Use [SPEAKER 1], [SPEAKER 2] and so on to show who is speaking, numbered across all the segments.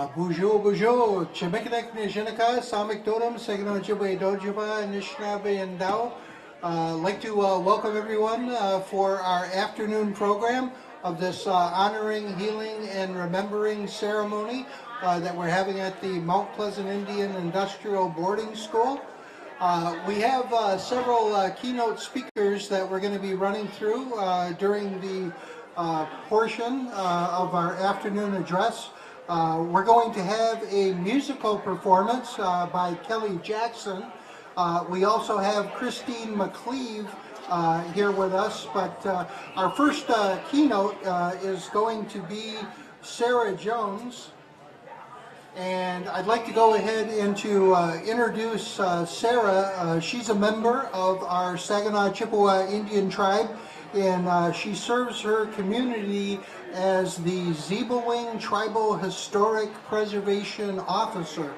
[SPEAKER 1] Bonjour, Chimekanek Nijinika, Samik Dodam, Saginaw Chippewa Dojiba, Anishinaabe, and Dao. Like to welcome everyone for our afternoon program of this honoring, healing, and remembering ceremony that we're having at the Mount Pleasant Indian Industrial Boarding School. We have several keynote speakers that we're going to be running through during the portion of our afternoon address. We're going to have a musical performance by Kelly Jackson. We also have Christine McCleave here with us, but our first keynote is going to be Sarah Jones. And I'd like to go ahead and to introduce Sarah. She's a member of our Saginaw Chippewa Indian tribe, and she serves her community as the Zebawing Tribal Historic Preservation Officer.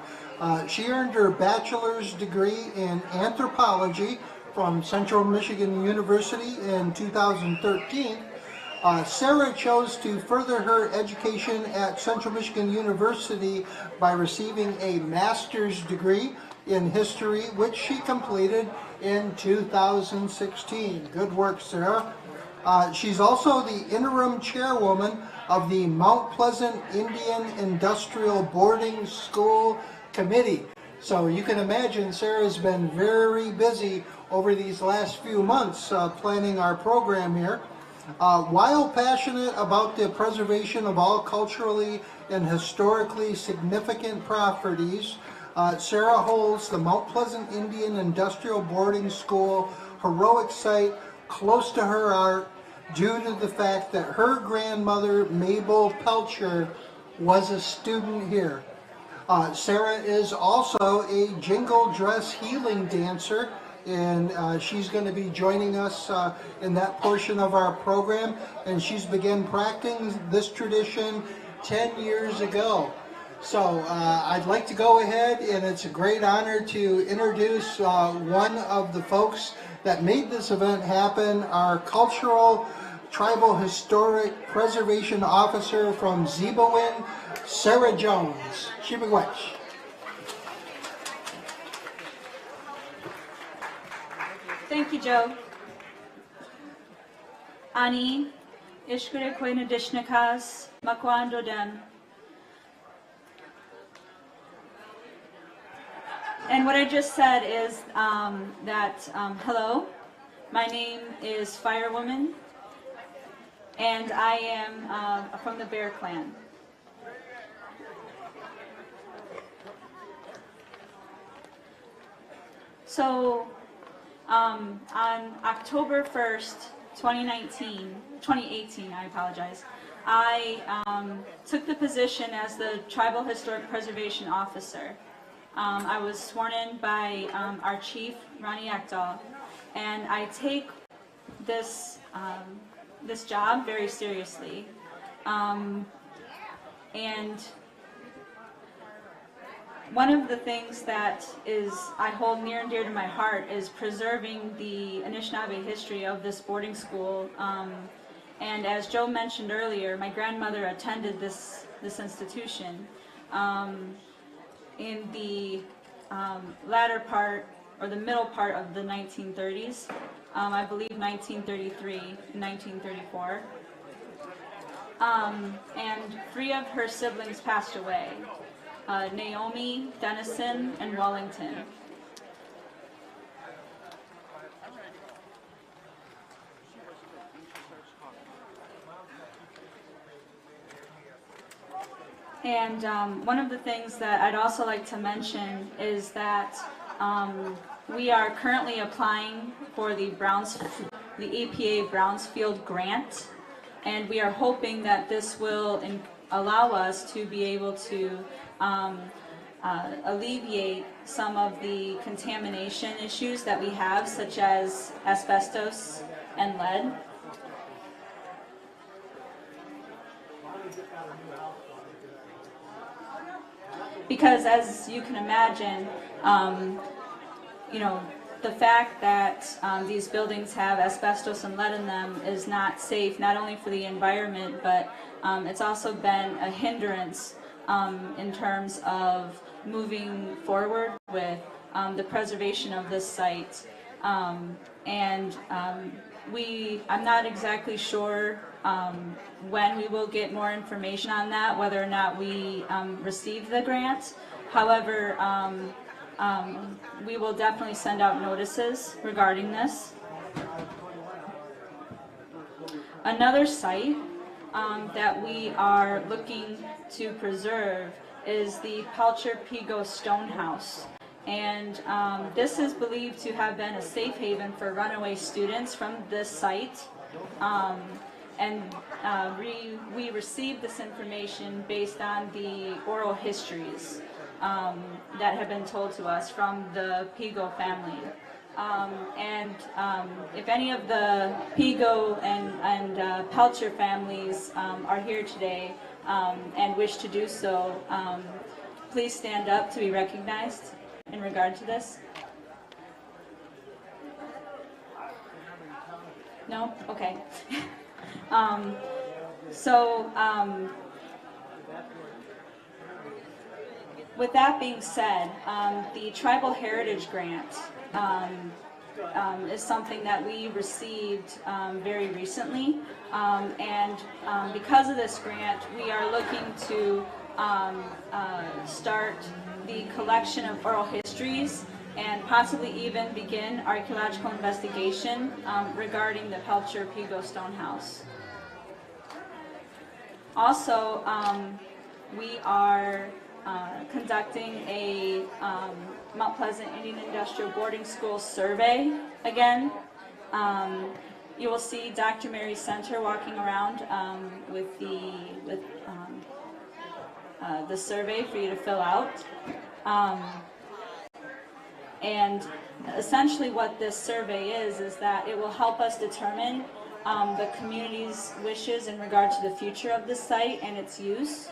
[SPEAKER 1] She earned her bachelor's degree in anthropology from Central Michigan University in 2013. Sarah chose to further her education at Central Michigan University by receiving a master's degree in history, which she completed in 2016. Good work, Sarah. She's also the interim chairwoman of the Mount Pleasant Indian Industrial Boarding School Committee. So you can imagine Sarah's been very busy over these last few months planning our program here. While passionate about the preservation of all culturally and historically significant properties, Sarah holds the Mount Pleasant Indian Industrial Boarding School heroic site close to her heart due to the fact that her grandmother, Mabel Pelcher, was a student here. Sarah is also a jingle dress healing dancer, and she's going to be joining us in that portion of our program, and she's began practicing this tradition 10 years ago. So I'd like to go ahead, and it's a great honor to introduce one of the folks that made this event happen, our Cultural Tribal Historic Preservation Officer from Zebawing, Sarah Jones. Shibigwech.
[SPEAKER 2] Thank you, Joe. Ani, ishkure koina dishnakas, makwando dem. And what I just said is hello, my name is Firewoman, and I am from the Bear Clan. So, on October 1st, 2018, I apologize, I took the position as the Tribal Historic Preservation Officer. I was sworn in by our chief, Ronnie Ekdahl, and I take this job very seriously. And one of the things that I hold near and dear to my heart is preserving the Anishinaabe history of this boarding school. And as Joe mentioned earlier, my grandmother attended this institution in the latter part, or the middle part of the 1930s, I believe 1933 and 1934. And 3 of her siblings passed away. Naomi, Denison, and Wellington. And one of the things that I'd also like to mention is that we are currently applying for the EPA Brownsfield grant, and we are hoping that this will allow us to be able to alleviate some of the contamination issues that we have, such as asbestos and lead. Because as you can imagine, the fact that these buildings have asbestos and lead in them is not safe, not only for the environment, but it's also been a hindrance in terms of moving forward with the preservation of this site. I'm not exactly sure when we will get more information on that, whether or not we receive the grant. However, we will definitely send out notices regarding this. Another site that we are looking to preserve is the Pelcher-Pigo Stone House. And this is believed to have been a safe haven for runaway students from this site. We received this information based on the oral histories that have been told to us from the Pigo family. If any of the Pigo and Pelcher families are here today and wish to do so, please stand up to be recognized in regard to this. No? Okay. With that being said, the Tribal Heritage Grant is something that we received very recently, because of this grant, we are looking to start the collection of oral histories and possibly even begin archaeological investigation regarding the Pelcher-Pigo Stone House. Also, we are conducting a Mount Pleasant Indian Industrial Boarding School survey again. You will see Dr. Mary Center walking around with the survey for you to fill out. And essentially what this survey is that it will help us determine the community's wishes in regard to the future of the site and its use.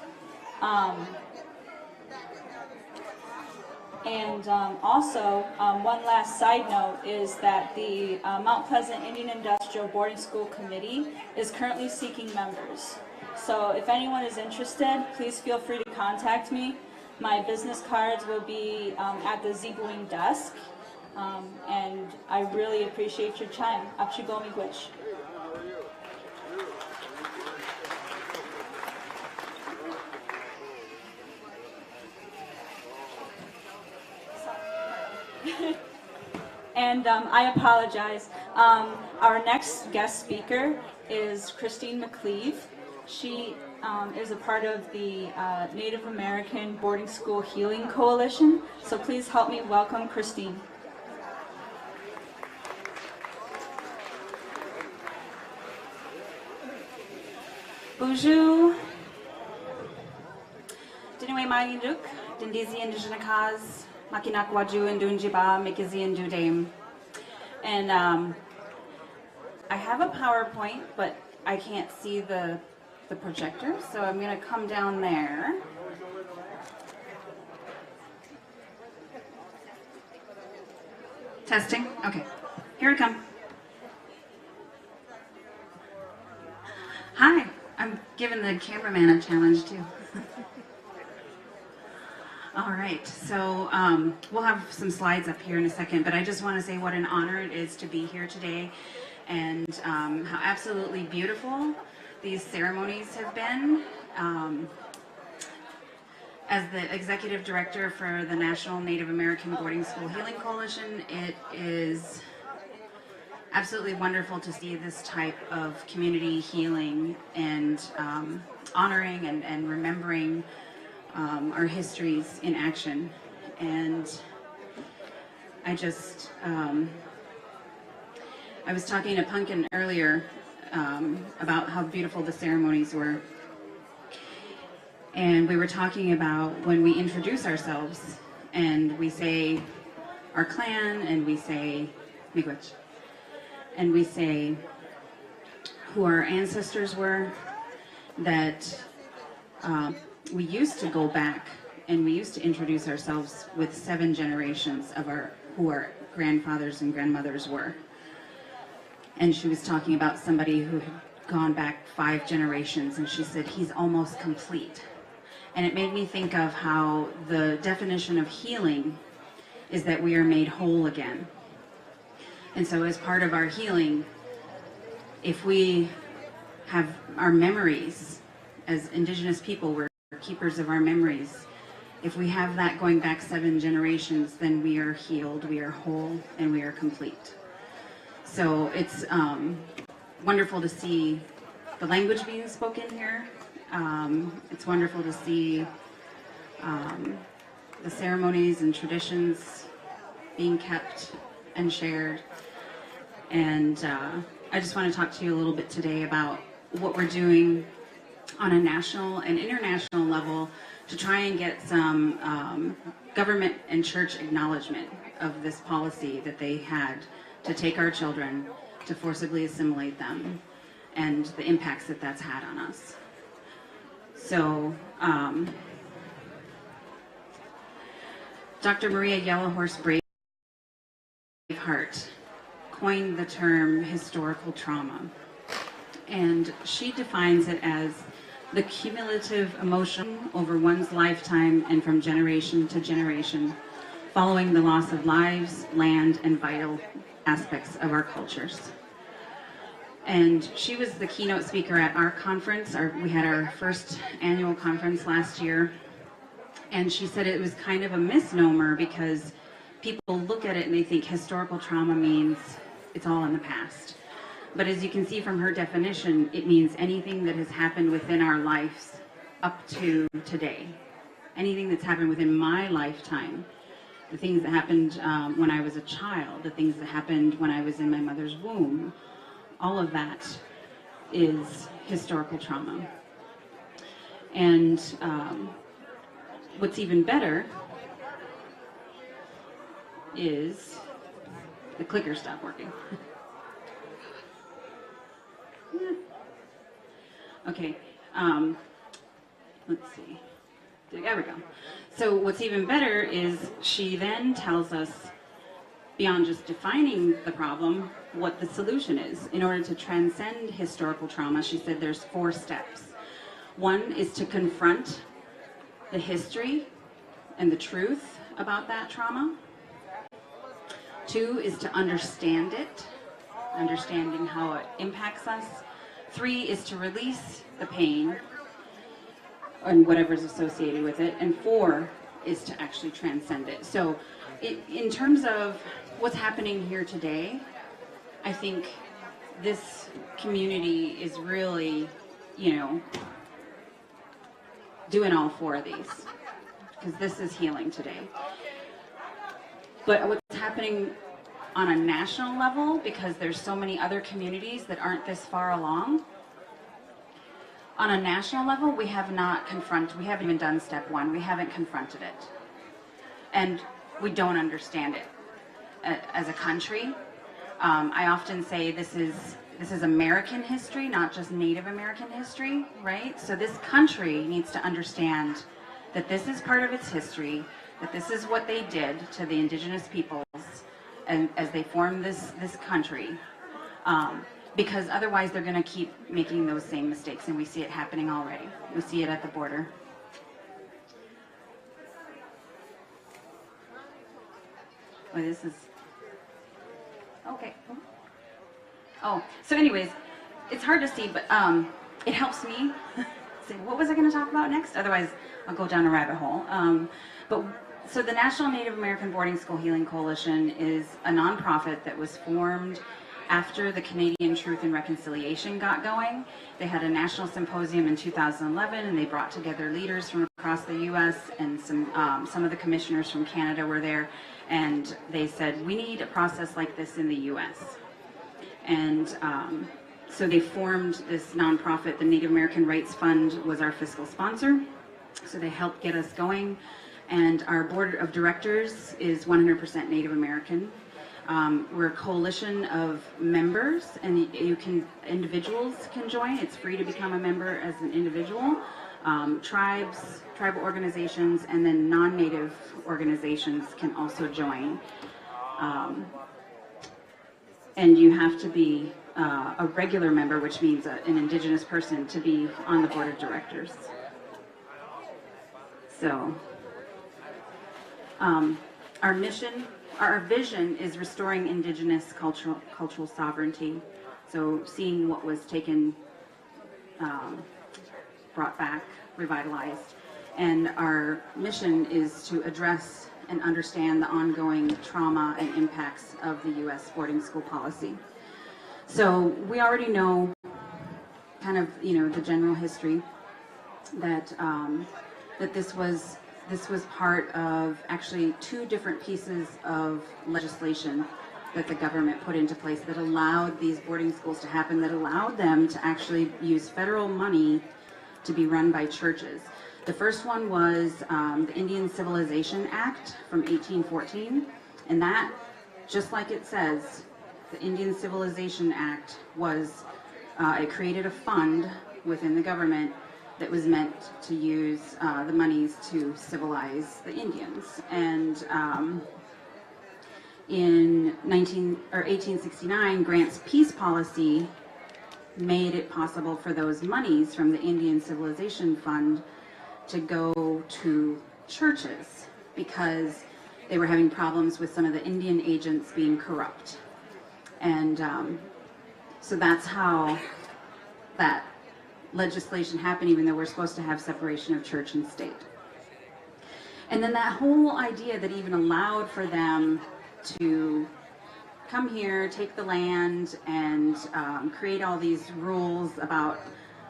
[SPEAKER 2] Also, one last side note is that the Mount Pleasant Indian Industrial Boarding School Committee is currently seeking members. So if anyone is interested, please feel free to contact me. My business cards will be at the Ziegling desk. And I really appreciate your time. Apchigo miigwech. And I apologize. Our next guest speaker is Christine McCleave. She is a part of the Native American Boarding School Healing Coalition. So please help me welcome Christine.
[SPEAKER 3] Bonjour. Dinwe Mayinduk, Dindizi Indigenakaz, Makinakwaju and Dunjiba, Mikizi and Dudame. And I have a PowerPoint, but I can't see the projector, so I'm going to come down there. Testing? Okay. Here I come. Hi. I'm giving the cameraman a challenge too. All right, so we'll have some slides up here in a second, but I just want to say what an honor it is to be here today and how absolutely beautiful these ceremonies have been. As the executive director for the National Native American Boarding School Healing Coalition, it is absolutely wonderful to see this type of community healing and honoring and remembering our histories in action. And I just, I was talking to Pumpkin earlier about how beautiful the ceremonies were. And we were talking about when we introduce ourselves and we say our clan and we say miigwech. And we say who our ancestors were, that we used to go back and we used to introduce ourselves with 7 generations of who our grandfathers and grandmothers were. And she was talking about somebody who had gone back 5 generations, and she said, he's almost complete. And it made me think of how the definition of healing is that we are made whole again. And so as part of our healing, if we have our memories, as Indigenous people, we're keepers of our memories. If we have that going back 7 generations, then we are healed, we are whole, and we are complete. So it's wonderful to see the language being spoken here. It's wonderful to see the ceremonies and traditions being kept and shared. And I just want to talk to you a little bit today about what we're doing on a national and international level to try and get some government and church acknowledgement of this policy that they had to take our children, to forcibly assimilate them, and the impacts that that's had on us. So, Dr. Maria Yellowhorse Braveheart coined the term historical trauma, and she defines it as the cumulative emotion over one's lifetime and from generation to generation following the loss of lives, land, and vital aspects of our cultures. And she was the keynote speaker at our conference. We had our first annual conference last year, and she said it was kind of a misnomer because people look at it and they think historical trauma means it's all in the past. But as you can see from her definition, it means anything that has happened within our lives up to today. Anything that's happened within my lifetime. The things that happened when I was a child, the things that happened when I was in my mother's womb. All of that is historical trauma. And what's even better is the clicker stopped working. Okay, let's see. There we go. So what's even better is she then tells us, beyond just defining the problem, what the solution is. In order to transcend historical trauma, she said there's 4 steps. 1 is to confront the history and the truth about that trauma. 2 is to understand it, understanding how it impacts us. 3 is to release the pain and whatever's associated with it. And 4 is to actually transcend it. So in terms of what's happening here today, I think this community is really, doing all 4 of these, because this is healing today. But what's happening on a national level, because there's so many other communities that aren't this far along, on a national level, we haven't even done step 1. We haven't confronted it. And we don't understand it as a country. I often say this is American history, not just Native American history, right? So this country needs to understand that this is part of its history, that this is what they did to the Indigenous peoples and as they formed this country. Because otherwise they're going to keep making those same mistakes, and we see it happening already. We see it at the border. Oh, this is... Okay. Oh, so anyways, it's hard to see, but it helps me say, what was I going to talk about next? Otherwise, I'll go down a rabbit hole. So the National Native American Boarding School Healing Coalition is a nonprofit that was formed after the Canadian Truth and Reconciliation got going. They had a national symposium in 2011, and they brought together leaders from across the U.S. and some of the commissioners from Canada were there, and they said, we need a process like this in the U.S. And so they formed this nonprofit. The Native American Rights Fund was our fiscal sponsor, so they helped get us going. And our board of directors is 100% Native American. We're a coalition of members, and individuals can join. It's free to become a member as an individual. Tribal organizations, and then non-Native organizations can also join. And you have to be a regular member, which means an Indigenous person, to be on the board of directors. So our mission, our vision is restoring indigenous cultural sovereignty. So seeing what was taken, brought back, revitalized. And our mission is to address and understand the ongoing trauma and impacts of the U.S. boarding school policy. So we already know kind of, the general history that that this was part of actually two different pieces of legislation that the government put into place that allowed these boarding schools to happen, that allowed them to actually use federal money to be run by churches. The first one was the Indian Civilization Act from 1814, and that, just like it says, the Indian Civilization Act was, it created a fund within the government that was meant to use the monies to civilize the Indians. And in 1869, Grant's peace policy made it possible for those monies from the Indian Civilization Fund to go to churches because they were having problems with some of the Indian agents being corrupt. And so that's how that legislation happened, even though we're supposed to have separation of church and state. And then that whole idea that even allowed for them to come here, take the land, and create all these rules about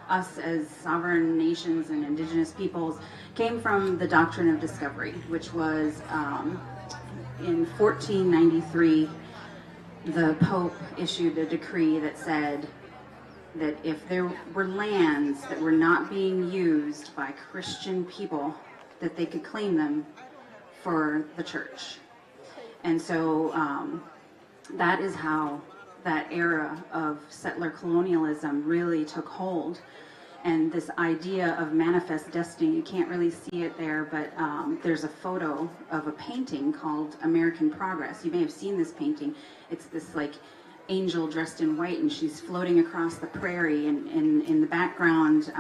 [SPEAKER 3] us as sovereign nations and indigenous peoples came from the doctrine of discovery, which was in 1493, the Pope issued a decree that said that if there were lands that were not being used by Christian people, that they could claim them for the church. And so that is how that era of settler colonialism really took hold. And this idea of manifest destiny, you can't really see it there, but there's a photo of a painting called American Progress. You may have seen this painting. It's this like angel dressed in white, and she's floating across the prairie, and in the background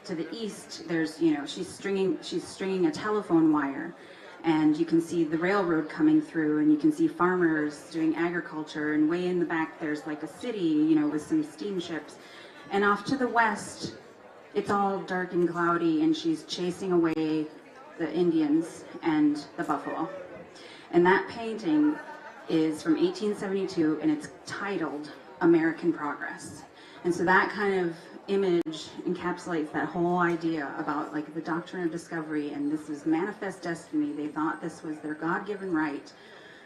[SPEAKER 3] to the east, there's, she's stringing a telephone wire, and you can see the railroad coming through, and you can see farmers doing agriculture, and way in the back there's like a city, with some steamships. And off to the west, it's all dark and cloudy, and she's chasing away the Indians and the buffalo. And that painting is from 1872, and it's titled American Progress. And so that kind of image encapsulates that whole idea about like the doctrine of discovery, and this is manifest destiny. They thought this was their God-given right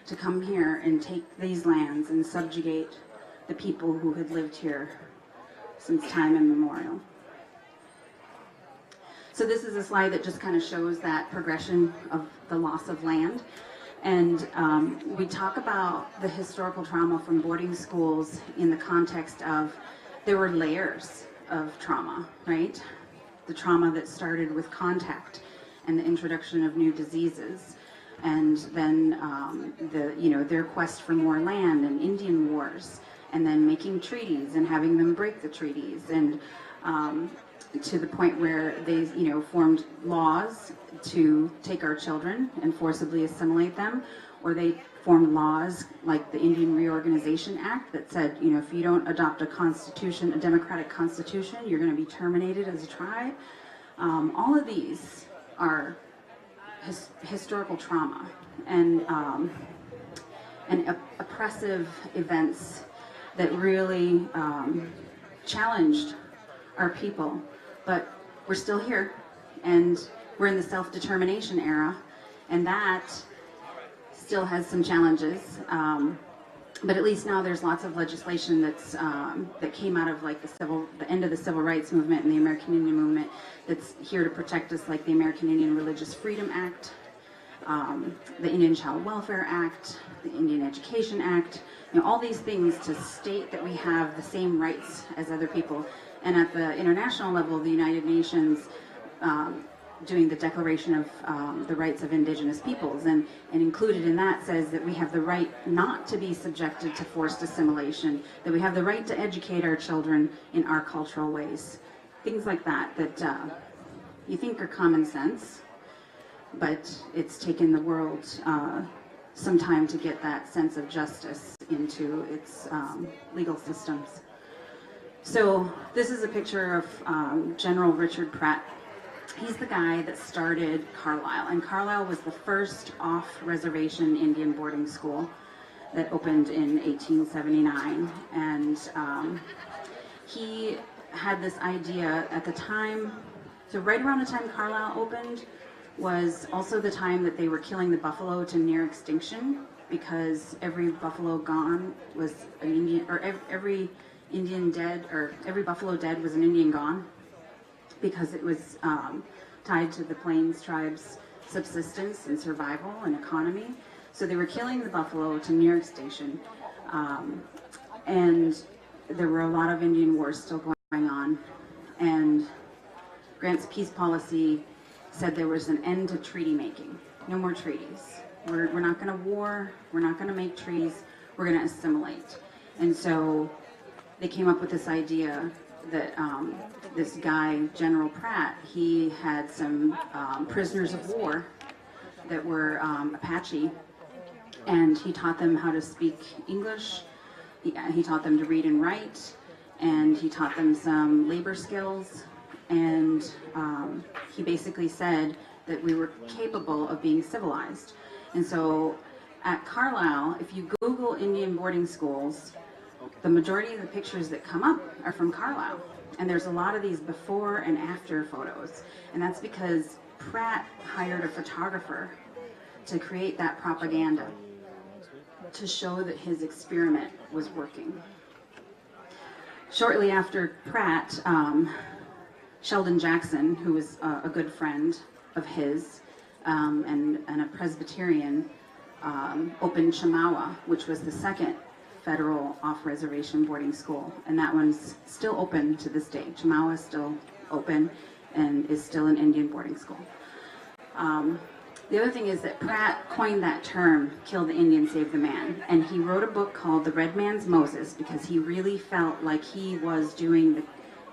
[SPEAKER 3] to come here and take these lands and subjugate the people who had lived here since time immemorial. So this is a slide that just kind of shows that progression of the loss of land. And we talk about the historical trauma from boarding schools in the context of there were layers of trauma, right? The trauma that started with contact and the introduction of new diseases, and then their quest for more land and Indian wars, and then making treaties and having them break the treaties, and to the point where they formed laws to take our children and forcibly assimilate them, or they formed laws like the Indian Reorganization Act that said, if you don't adopt a constitution, a democratic constitution, you're going to be terminated as a tribe. All of these are historical trauma and oppressive events that really challenged our people. But we're still here, and we're in the self-determination era, and that still has some challenges. But at least now there's lots of legislation that's that came out of like the end of the civil rights movement and the American Indian movement that's here to protect us, like the American Indian Religious Freedom Act, the Indian Child Welfare Act, the Indian Education Act, all these things to state that we have the same rights as other people. And at the international level, the United Nations doing the Declaration of the Rights of Indigenous Peoples, and included in that says that we have the right not to be subjected to forced assimilation, that we have the right to educate our children in our cultural ways. Things like that you think are common sense, but it's taken the world some time to get that sense of justice into its legal systems. So this is a picture of General Richard Pratt. He's the guy that started Carlisle, and Carlisle was the first off-reservation Indian boarding school that opened in 1879, and he had this idea at the time. So right around the time Carlisle opened was also the time that they were killing the buffalo to near extinction, because every buffalo gone was an Indian, or every Indian dead, or every buffalo dead was an Indian gone, because it was tied to the Plains tribes' subsistence and survival and economy. So they were killing the buffalo to near extinction, and there were a lot of Indian wars still going on, and Grant's peace policy said there was an end to treaty making. No more treaties. We're not going to war. We're not going to make treaties. We're going to assimilate. And so they came up with this idea that this guy, General Pratt, he had some prisoners of war that were Apache, and he taught them how to speak English. He taught them to read and write, and he taught them some labor skills, and he basically said that we were capable of being civilized. And so at Carlisle, if you Google Indian boarding schools, the majority of the pictures that come up are from Carlisle. And there's a lot of these before and after photos. And that's because Pratt hired a photographer to create that propaganda, to show that his experiment was working. Shortly after Pratt, Sheldon Jackson, who was a good friend of his and a Presbyterian, opened Chippewa, which was the second federal off-reservation boarding school, and that one's still open to this day. Chippewa is still open and is still an Indian boarding school. The other thing is that Pratt coined that term, kill the Indian, save the man, and he wrote a book called The Red Man's Moses, because he really felt like he was doing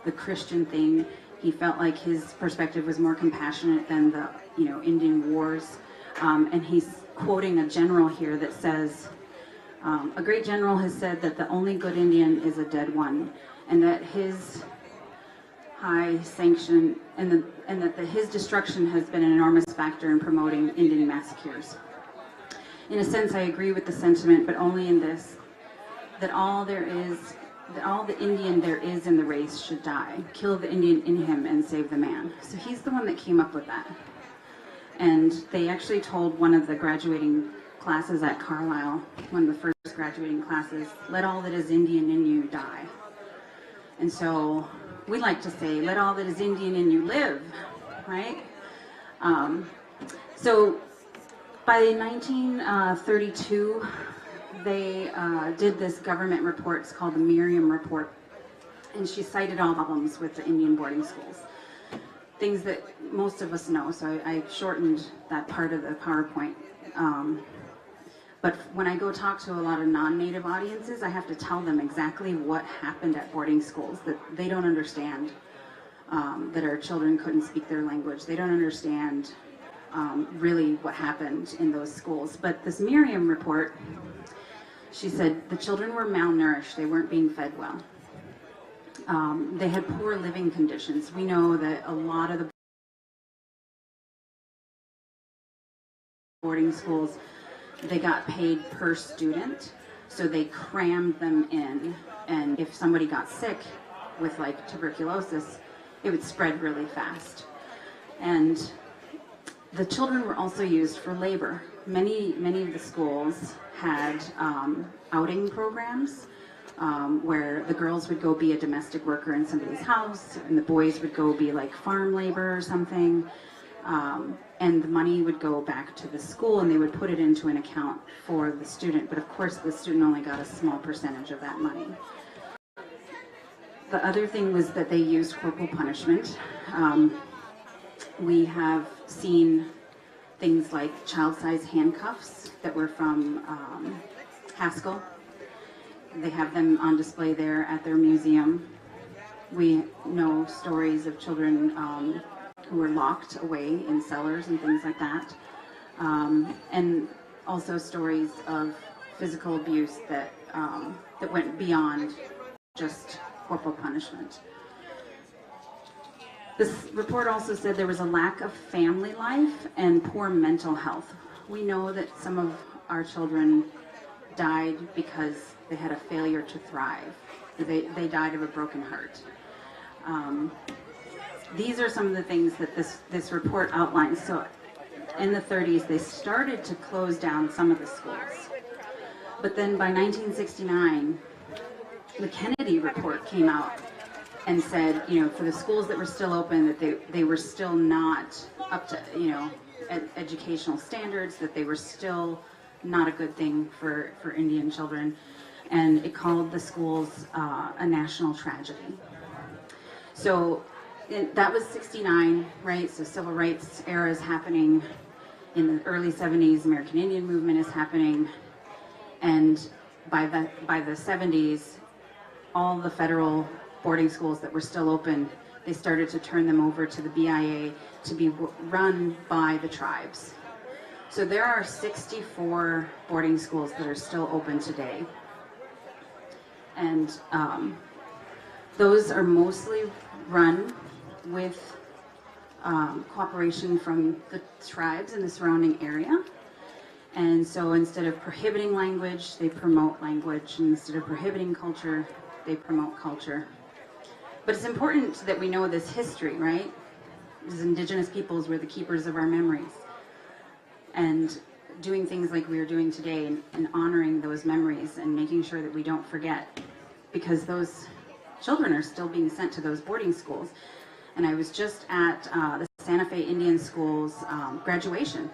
[SPEAKER 3] the Christian thing. He felt like his perspective was more compassionate than the Indian wars, and he's quoting a general here that says, a great general has said that the only good Indian is a dead one, and that his high sanction and that his destruction has been an enormous factor in promoting Indian massacres. In a sense, I agree with the sentiment, but only in this: that all the Indian there is in the race should die. Kill the Indian in him and save the man. So he's the one that came up with that. And they actually told one of the graduating classes at Carlisle, one of the first graduating classes, let all that is Indian in you die. And so we like to say, let all that is Indian in you live, right? So by 1932, they did this government report. It's called the Merriam Report, and she cited all problems with the Indian boarding schools, things that most of us know, so I shortened that part of the PowerPoint. But when I go talk to a lot of non-native audiences, I have to tell them exactly what happened at boarding schools that they don't understand, that our children couldn't speak their language. They don't understand really what happened in those schools. But this Merriam report, she said the children were malnourished. They weren't being fed well. They had poor living conditions. We know that a lot of the boarding schools, they got paid per student, so they crammed them in, and if somebody got sick with like tuberculosis, it would spread really fast. And the children were also used for labor. Many of the schools had outing programs where the girls would go be a domestic worker in somebody's house, and the boys would go be like farm labor or something. And the money would go back to the school, and they would put it into an account for the student. But of course, the student only got a small percentage of that money. The other thing was that they used corporal punishment. We have seen things like child-size handcuffs that were from Haskell. They have them on display there at their museum. We know stories of children who were locked away in cellars and things like that. And also stories of physical abuse that went beyond just corporal punishment. This report also said there was a lack of family life and poor mental health. We know that some of our children died because they had a failure to thrive. They died of a broken heart. These are some of the things that this report outlines. So in the 30s, they started to close down some of the schools. But then by 1969, the Kennedy report came out and said, for the schools that were still open, that they were still not up to, educational standards, that they were still not a good thing for Indian children. And it called the schools a national tragedy. So that was 69, right? So civil rights era is happening. In the early 70s, American Indian movement is happening. And by the 70s, all the federal boarding schools that were still open, they started to turn them over to the BIA to be run by the tribes. So there are 64 boarding schools that are still open today. And those are mostly run with cooperation from the tribes in the surrounding area. And so instead of prohibiting language, they promote language. And instead of prohibiting culture, they promote culture. But it's important that we know this history, right? As Indigenous peoples, we're the keepers of our memories. And doing things like we are doing today and honoring those memories and making sure that we don't forget, because those children are still being sent to those boarding schools. And I was just at the Santa Fe Indian School's graduation.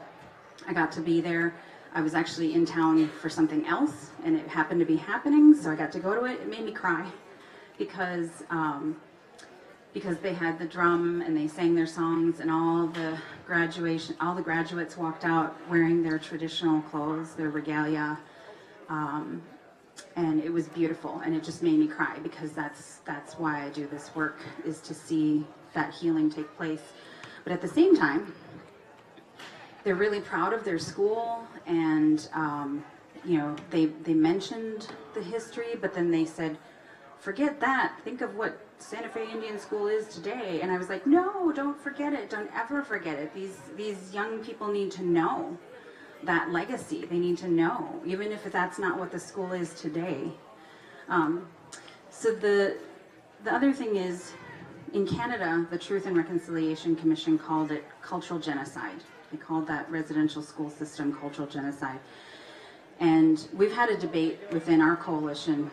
[SPEAKER 3] I got to be there. I was actually in town for something else, and it happened to be happening, so I got to go to it. It made me cry because they had the drum and they sang their songs, and all the graduates walked out wearing their traditional clothes, their regalia, and it was beautiful, and it just made me cry, because that's why I do this work, is to see that healing take place. But at the same time, they're really proud of their school, and they mentioned the history, but then they said, forget that, think of what Santa Fe Indian School is today. And I was like, no, don't forget it, don't ever forget it. These young people need to know that legacy. They need to know, even if that's not what the school is today. So the other thing is, in Canada, the Truth and Reconciliation Commission called it cultural genocide. They called that residential school system cultural genocide. And we've had a debate within our coalition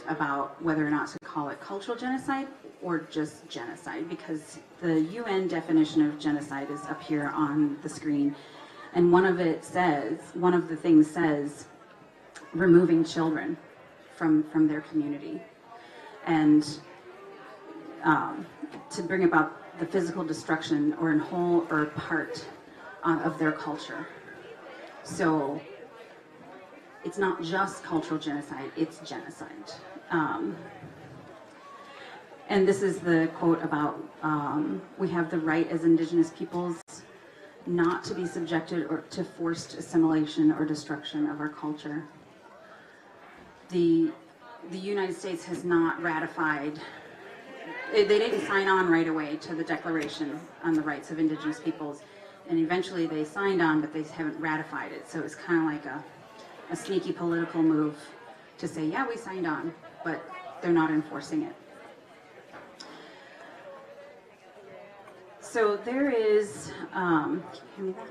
[SPEAKER 3] about whether or not to call it cultural genocide or just genocide, because the UN definition of genocide is up here on the screen. And one of the things says, removing children from their community. And to bring about the physical destruction or in whole or part of their culture. So it's not just cultural genocide, it's genocide. And this is the quote about, we have the right as Indigenous peoples not to be subjected or to forced assimilation or destruction of our culture. The United States has not ratified, they didn't sign on right away to the Declaration on the Rights of Indigenous Peoples, and eventually they signed on, but they haven't ratified it. So it's kind of like a sneaky political move to say, yeah, we signed on, but they're not enforcing it. So there is, can you hear me back?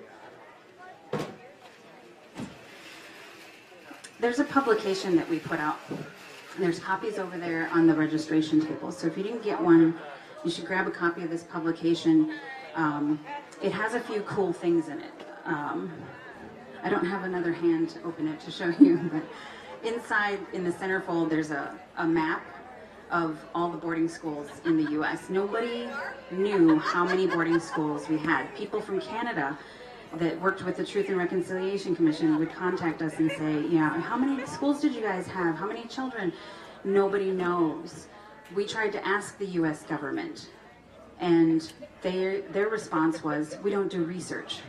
[SPEAKER 3] There's a publication that we put out. There's copies over there on the registration table. So if you didn't get one, you should grab a copy of this publication. It has a few cool things in it. I don't have another hand to open it to show you, but inside, in the centerfold, there's a map of all the boarding schools in the U.S. Nobody knew how many boarding schools we had. People from Canada that worked with the Truth and Reconciliation Commission would contact us and say, yeah, how many schools did you guys have? How many children? Nobody knows. We tried to ask the U.S. government, And their response was, we don't do research.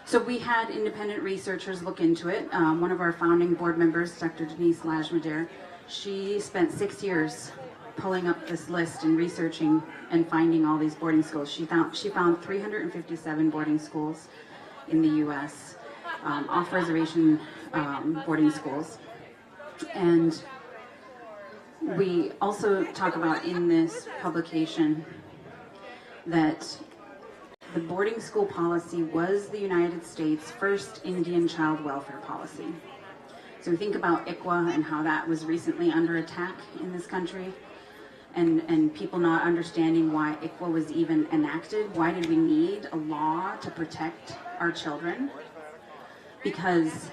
[SPEAKER 3] So we had independent researchers look into it. One of our founding board members, Dr. Denise Lajmader, she spent 6 years pulling up this list and researching and finding all these boarding schools. She found 357 boarding schools in the U.S., off-reservation boarding schools. And we also talk about in this publication that the boarding school policy was the United States' first Indian child welfare policy. So we think about ICWA and how that was recently under attack in this country, and people not understanding why ICWA was even enacted. Why did we need a law to protect our children? Because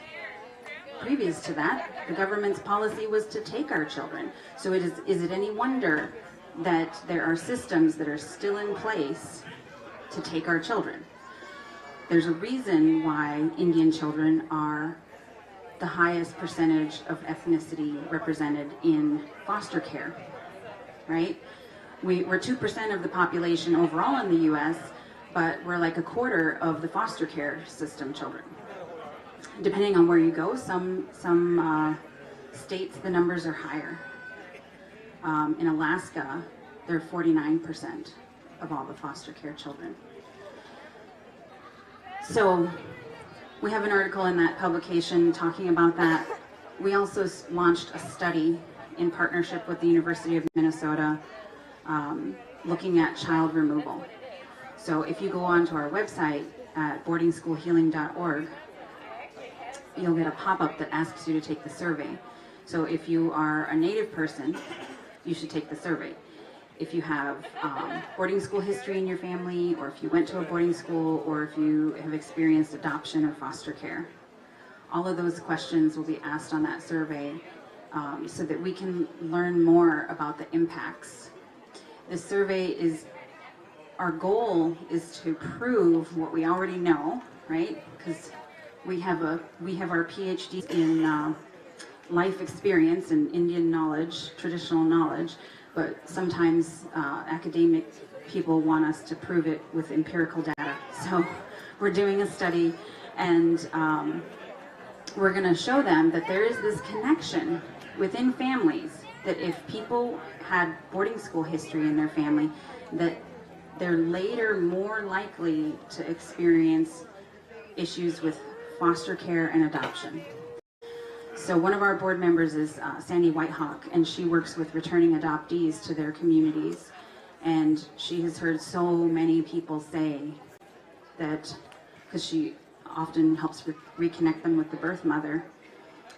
[SPEAKER 3] previous to that, the government's policy was to take our children. So is it any wonder that there are systems that are still in place to take our children? There's a reason why Indian children are the highest percentage of ethnicity represented in foster care, right? We're 2% of the population overall in the U.S., but we're like a quarter of the foster care system children. Depending on where you go, some states the numbers are higher. In Alaska, they're 49% of all the foster care children. So we have an article in that publication talking about that. We also launched a study in partnership with the University of Minnesota looking at child removal. So if you go onto our website at boardingschoolhealing.org, you'll get a pop-up that asks you to take the survey. So if you are a Native person, you should take the survey. If you have boarding school history in your family, or if you went to a boarding school, or if you have experienced adoption or foster care, all of those questions will be asked on that survey so that we can learn more about the impacts. This survey our goal is to prove what we already know, right? Because we have our PhDs in life experience and Indian knowledge, traditional knowledge, but sometimes academic people want us to prove it with empirical data. So we're doing a study, and we're going to show them that there is this connection within families, that if people had boarding school history in their family, that they're later more likely to experience issues with foster care and adoption. So one of our board members is Sandy Whitehawk, and she works with returning adoptees to their communities. And she has heard so many people say that, because she often helps reconnect them with the birth mother,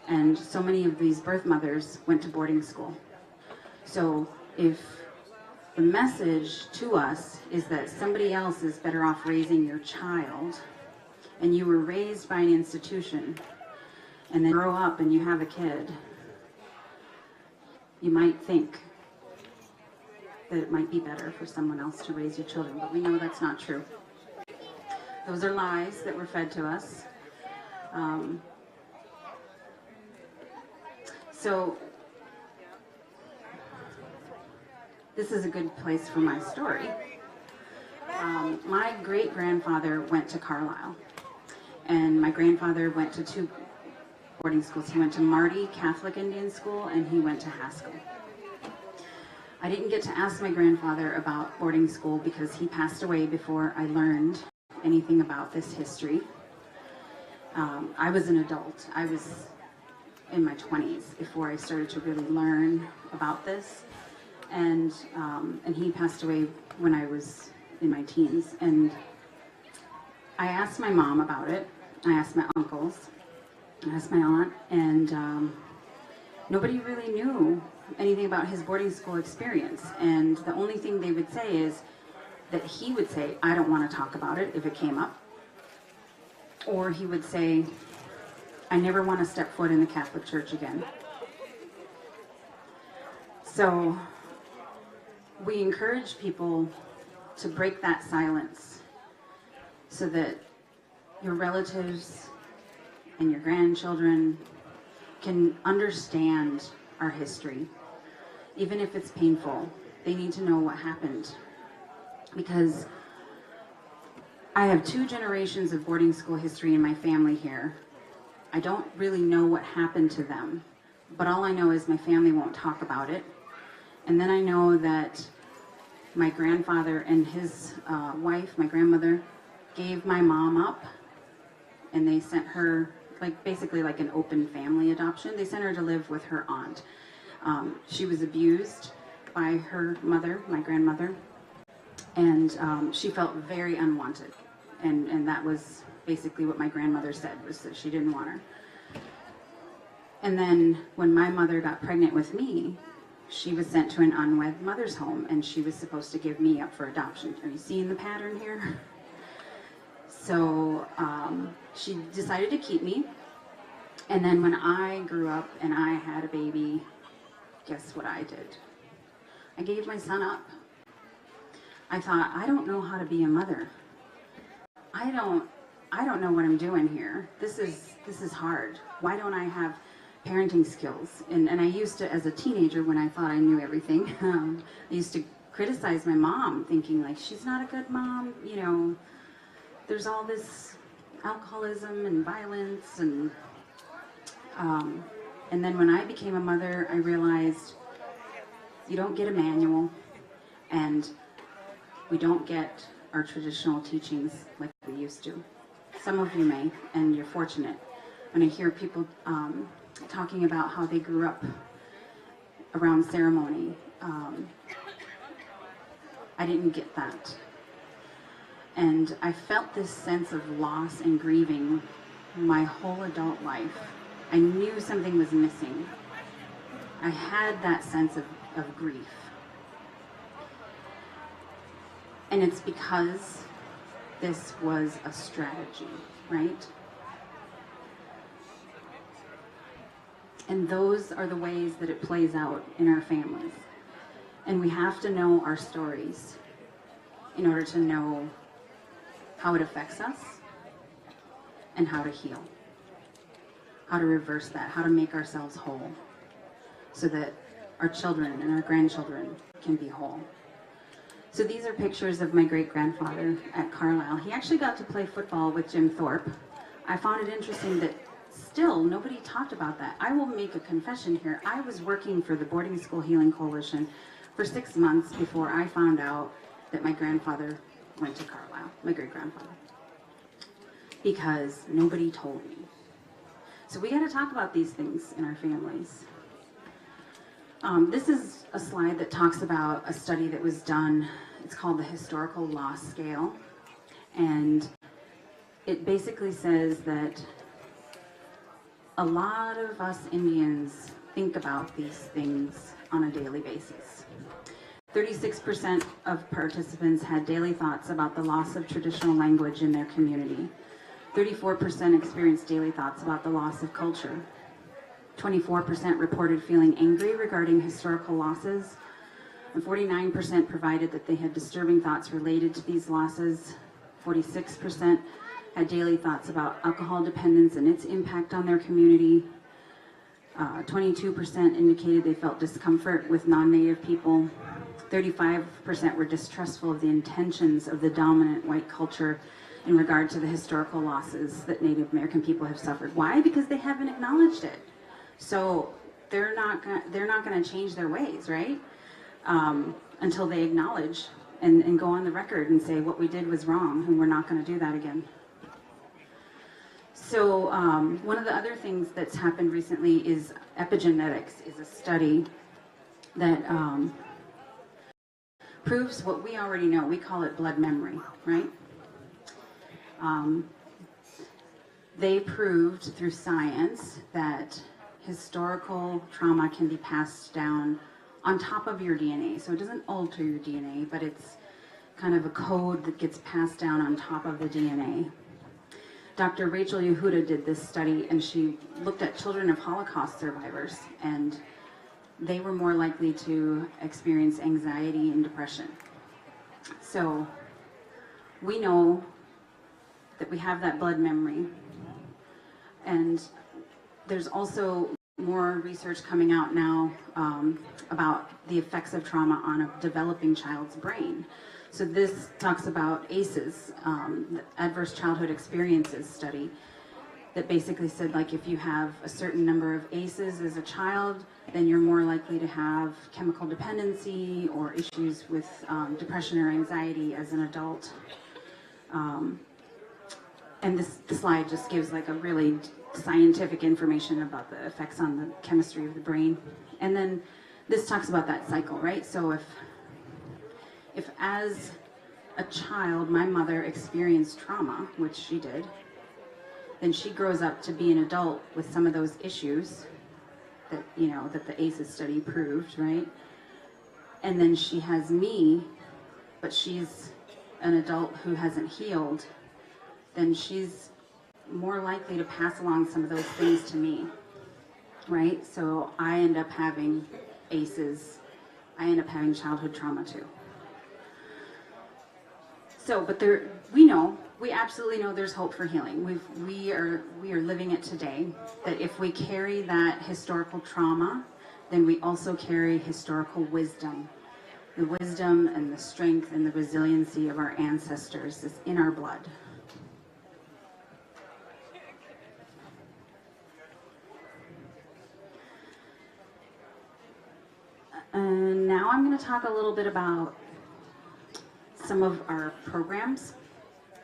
[SPEAKER 3] and so many of these birth mothers went to boarding school. So if the message to us is that somebody else is better off raising your child, and you were raised by an institution, and then grow up and you have a kid, you might think that it might be better for someone else to raise your children, but we know that's not true. Those are lies that were fed to us. So this is a good place for my story. My great-grandfather went to Carlisle, and my grandfather went to 2 boarding schools. He went to Marty Catholic Indian School, and he went to Haskell. I didn't get to ask my grandfather about boarding school because he passed away before I learned anything about this history. I was an adult. I was in my 20s before I started to really learn about this, and he passed away when I was in my teens. And I asked my mom about it. I asked my uncles. I asked my aunt, and nobody really knew anything about his boarding school experience. And the only thing they would say is that he would say, I don't want to talk about it if it came up. Or he would say, I never want to step foot in the Catholic Church again. So we encourage people to break that silence so that your relatives and your grandchildren can understand our history. Even if it's painful, they need to know what happened. because I have 2 generations of boarding school history in my family here. I don't really know what happened to them, but all I know is my family won't talk about it. And then I know that my grandfather and his wife, my grandmother, gave my mom up, and they sent her, like basically like an open family adoption. They sent her to live with her aunt. She was abused by her mother, my grandmother, and she felt very unwanted. And that was basically what my grandmother said, was that she didn't want her. And then when my mother got pregnant with me, she was sent to an unwed mother's home, and she was supposed to give me up for adoption. Are you seeing the pattern here? So she decided to keep me. And then when I grew up and I had a baby, guess what I did? I gave my son up. I thought, I don't know how to be a mother. I don't know what I'm doing here. This is hard. Why don't I have parenting skills? And I used to, as a teenager, when I thought I knew everything, I used to criticize my mom, thinking like, she's not a good mom, you know, there's all this alcoholism and violence, and then when I became a mother, I realized you don't get a manual, and we don't get our traditional teachings like we used to. Some of you may, and you're fortunate. When I hear people talking about how they grew up around ceremony, I didn't get that. And I felt this sense of loss and grieving my whole adult life. I knew something was missing. I had that sense of grief. And it's because this was a strategy, right? And those are the ways that it plays out in our families. And we have to know our stories in order to know how it affects us and how to heal, how to reverse that, how to make ourselves whole so that our children and our grandchildren can be whole. So these are pictures of my great-grandfather at Carlisle. He actually got to play football with Jim Thorpe. I found it interesting that still nobody talked about that. I will make a confession here. I was working for the Boarding School Healing Coalition for 6 months before I found out that my grandfather went to Carlisle, my great-grandfather, because nobody told me. So we got to talk about these things in our families. This is a slide that talks about a study that was done. It's called the Historical Loss Scale. And it basically says that a lot of us Indians think about these things on a daily basis. 36% of participants had daily thoughts about the loss of traditional language in their community. 34% experienced daily thoughts about the loss of culture. 24% reported feeling angry regarding historical losses, and 49% provided that they had disturbing thoughts related to these losses. 46% had daily thoughts about alcohol dependence and its impact on their community. 22% indicated they felt discomfort with non-Native people. 35% were distrustful of the intentions of the dominant white culture in regard to the historical losses that Native American people have suffered. Why? Because they haven't acknowledged it. So they're not going to change their ways, right? Until they acknowledge and go on the record and say what we did was wrong and we're not going to do that again. So one of the other things that's happened recently is epigenetics is a study that proves what we already know. We call it blood memory, right? They proved through science that historical trauma can be passed down on top of your DNA. So it doesn't alter your DNA, but it's kind of a code that gets passed down on top of the DNA. Dr. Rachel Yehuda did this study, and she looked at children of Holocaust survivors, and they were more likely to experience anxiety and depression. So we know that we have that blood memory, and there's also more research coming out now about the effects of trauma on a developing child's brain. So this talks about ACEs, the Adverse Childhood Experiences study, that basically said, like, if you have a certain number of ACEs as a child, then you're more likely to have chemical dependency or issues with depression or anxiety as an adult. And this slide just gives like a really scientific information about the effects on the chemistry of the brain. And then this talks about that cycle, right? So if as a child my mother experienced trauma, which she did, then she grows up to be an adult with some of those issues that, you know, that the ACEs study proved, right? And then she has me, but she's an adult who hasn't healed, then she's more likely to pass along some of those things to me, right? So I end up having ACEs, I end up having childhood trauma too. So, but we absolutely know there's hope for healing. We are living it today, that if we carry that historical trauma, then we also carry historical wisdom. The wisdom and the strength and the resiliency of our ancestors is in our blood. And now I'm going to talk a little bit about some of our programs.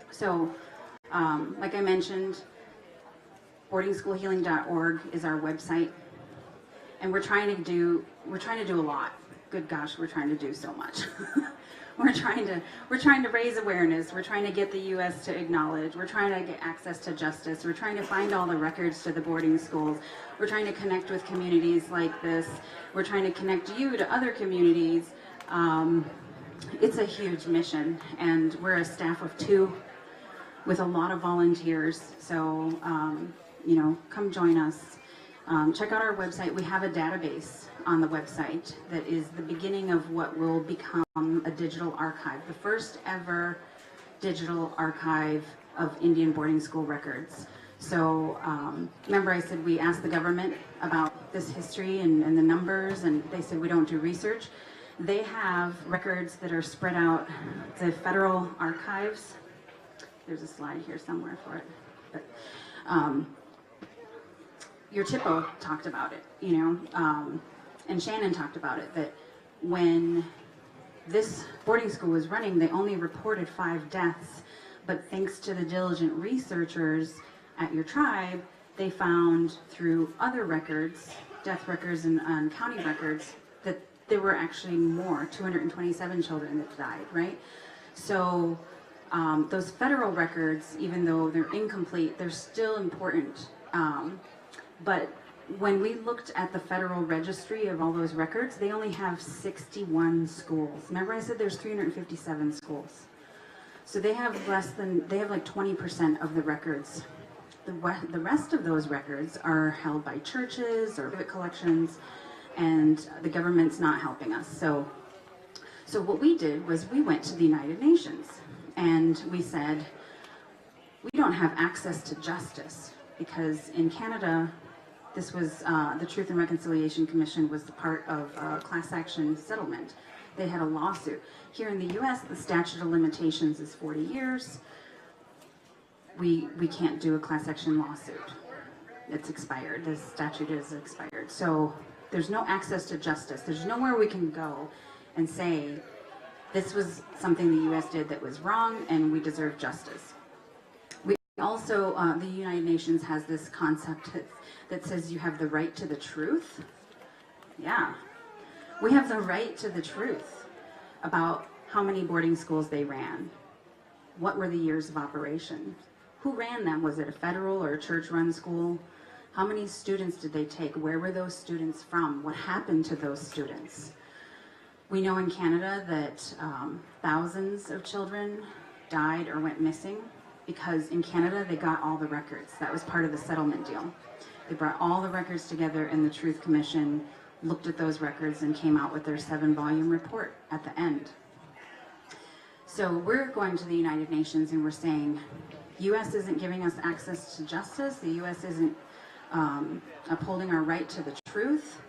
[SPEAKER 3] So, like I mentioned, boardingschoolhealing.org is our website, and we're trying to do a lot. Good gosh, we're trying to do so much. We're trying to raise awareness. We're trying to get the U.S. to acknowledge. We're trying to get access to justice. We're trying to find all the records to the boarding schools. We're trying to connect with communities like this. We're trying to connect you to other communities. It's a huge mission, and we're a staff of 2 with a lot of volunteers. So, you know, come join us. Check out our website. We have a database on the website that is the beginning of what will become a digital archive, the first ever digital archive of Indian boarding school records. So remember I said we asked the government about this history and the numbers, and they said we don't do research. They have records that are spread out. The federal archives, there's a slide here somewhere for it, but your Chippewa talked about it, you know, and Shannon talked about it, that when this boarding school was running, they only reported 5 deaths, but thanks to the diligent researchers at your tribe, they found through other records, death records and county records, that there were actually more, 227 children that died, right? So those federal records, even though they're incomplete, they're still important. But when we looked at the federal registry of all those records, they only have 61 schools. Remember I said there's 357 schools. So they have like 20% of the records. The rest of those records are held by churches or private collections, and the government's not helping us. So what we did was we went to the United Nations and we said, we don't have access to justice, because in Canada, this was the Truth and Reconciliation Commission was the part of a class action settlement. They had a lawsuit. Here in the U.S., the statute of limitations is 40 years. We can't do a class action lawsuit. It's expired. The statute is expired. So there's no access to justice. There's nowhere we can go and say, this was something the U.S. did that was wrong and we deserve justice. We also, the United Nations has this concept that says you have the right to the truth. Yeah, we have the right to the truth about how many boarding schools they ran. What were the years of operation? Who ran them? Was it a federal or a church-run school? How many students did they take? Where were those students from? What happened to those students? We know in Canada that thousands of children died or went missing because in Canada they got all the records. That was part of the settlement deal. They brought all the records together, and the Truth Commission looked at those records and came out with their 7-volume report at the end. So we're going to the United Nations and we're saying, U.S. isn't giving us access to justice, the U.S. isn't upholding our right to the truth,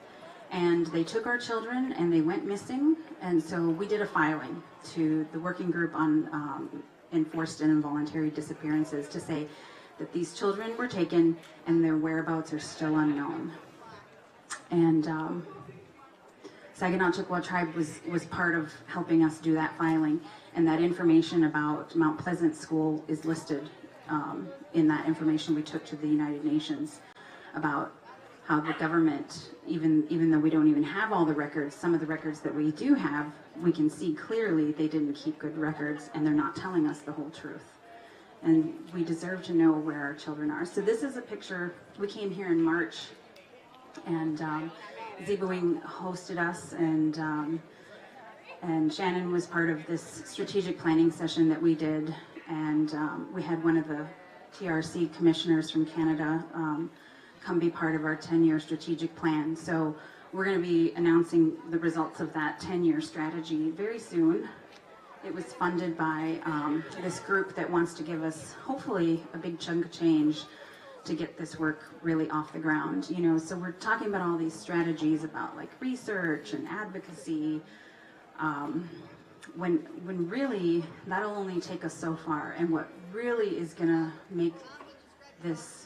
[SPEAKER 3] And they took our children and they went missing. And so we did a filing to the working group on enforced and involuntary disappearances to say that these children were taken and their whereabouts are still unknown. And Saginaw Chippewa Tribe was part of helping us do that filing, and that information about Mount Pleasant School is listed in that information we took to the United Nations about how the government, even though we don't even have all the records, some of the records that we do have, we can see clearly they didn't keep good records and they're not telling us the whole truth. And we deserve to know where our children are. So this is a picture. We came here in March, and Zebawing hosted us, and Shannon was part of this strategic planning session that we did, and we had one of the TRC commissioners from Canada come be part of our 10-year strategic plan. So we're going to be announcing the results of that 10-year strategy very soon. It was funded by this group that wants to give us, hopefully, a big chunk of change to get this work really off the ground. You know, so we're talking about all these strategies about like research and advocacy, when really that'll only take us so far. And what really is going to make this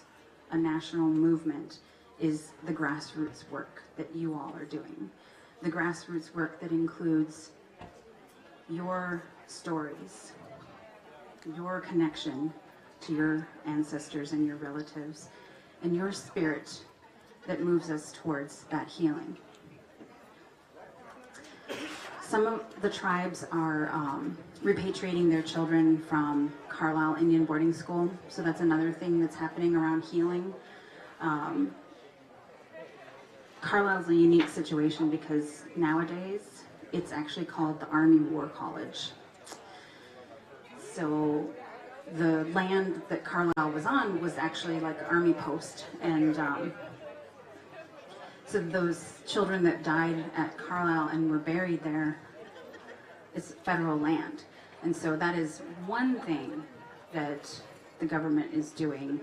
[SPEAKER 3] a national movement is the grassroots work that you all are doing. The grassroots work that includes your stories, your connection to your ancestors and your relatives, and your spirit that moves us towards that healing. Some of the tribes are repatriating their children from Carlisle Indian Boarding School, so that's another thing that's happening around healing. Carlisle's a unique situation because nowadays it's actually called the Army War College. So the land that Carlisle was on was actually like an army post, and so those children that died at Carlisle and were buried there is federal land. And so that is one thing that the government is doing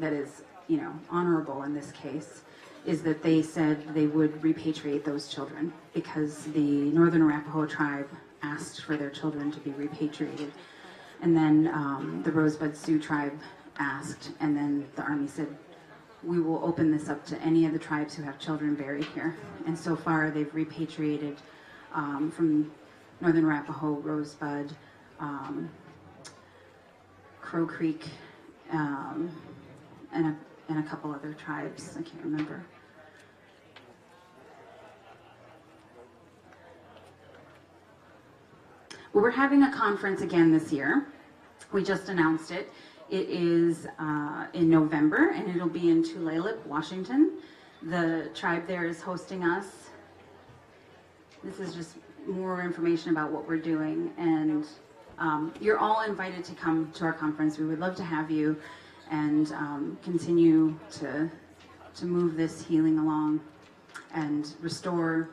[SPEAKER 3] that is, you know, honorable in this case, is that they said they would repatriate those children because the Northern Arapaho tribe asked for their children to be repatriated. And then the Rosebud Sioux tribe asked, and then the Army said, we will open this up to any of the tribes who have children buried here. And so far they've repatriated from Northern Arapaho, Rosebud, Crow Creek, and a couple other tribes, I can't remember. Well, we're having a conference again this year. We just announced it. It is in November, and it'll be in Tulalip, Washington. The tribe there is hosting us. This is just more information about what we're doing, and you're all invited to come to our conference. We would love to have you and continue to move this healing along and restore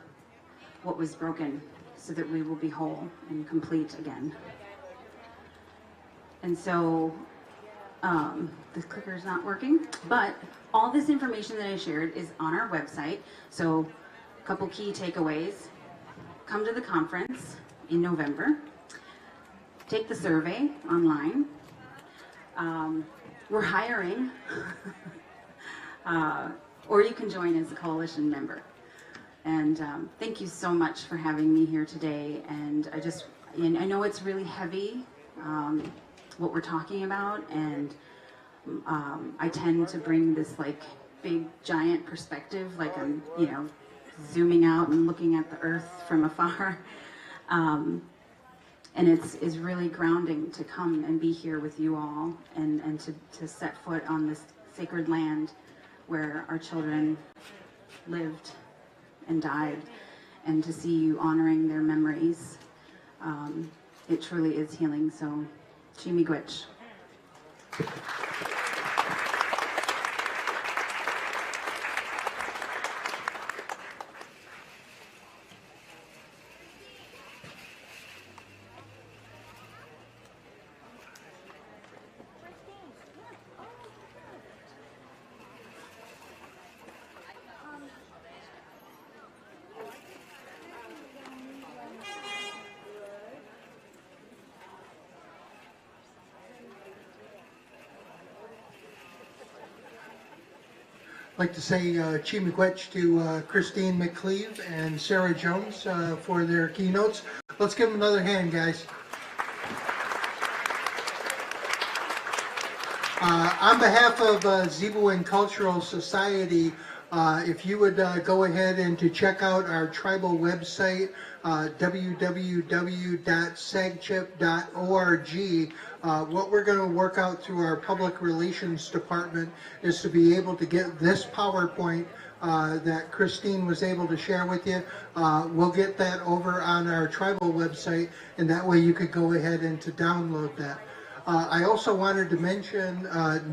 [SPEAKER 3] what was broken so that we will be whole and complete again. And so the clicker's not working, but all this information that I shared is on our website. So a couple key takeaways. Come to the conference in November. Take the survey online. We're hiring, or you can join as a coalition member. And thank you so much for having me here today. And I know it's really heavy, what we're talking about, and I tend to bring this like big giant perspective, like I'm, you know, zooming out and looking at the earth from afar. And it's really grounding to come and be here with you all and to set foot on this sacred land where our children lived and died, and to see you honoring their memories. It truly is healing, so Chimigwich.
[SPEAKER 1] I'd like to say Chi Miigwech to Christine McCleve and Sarah Jones for their keynotes. Let's give them another hand, guys. On behalf of Zibuan Cultural Society, if you would go ahead and to check out our tribal website, www.sagchip.org, what we're going to work out through our public relations department is to be able to get this PowerPoint that Christine was able to share with you. We'll get that over on our tribal website, and that way you could go ahead and to download that. I also wanted to mention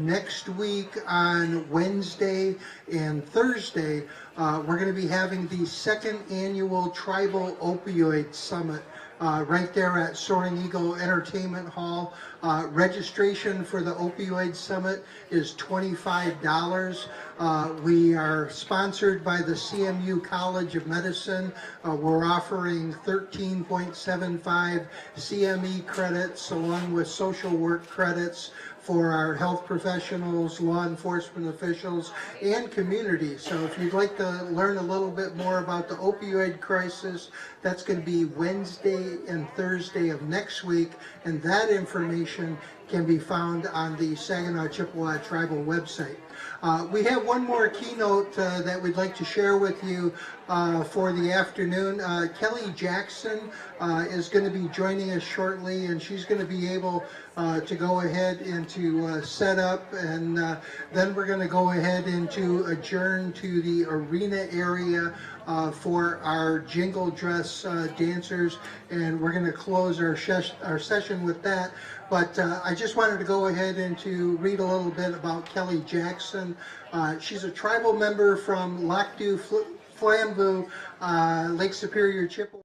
[SPEAKER 1] next week on Wednesday and Thursday, we're going to be having the second annual Tribal Opioid Summit right there at Soaring Eagle Entertainment Hall. Registration for the Opioid Summit is $25. We are sponsored by the CMU College of Medicine. We're offering 13.75 CME credits along with social work credits for our health professionals, law enforcement officials, and community. So if you'd like to learn a little bit more about the opioid crisis, that's going to be Wednesday and Thursday of next week, and that information can be found on the Saginaw Chippewa Tribal website. We have one more keynote that we'd like to share with you for the afternoon. Kelly Jackson is going to be joining us shortly, and she's going to be able to go ahead and to set up, and then we're going to go ahead and to adjourn to the arena area for our jingle dress dancers, and we're going to close our session with that. But I just wanted to go ahead and to read a little bit about Kelly Jackson. She's a tribal member from Lac du Flambeau, Lake Superior, Chippewa.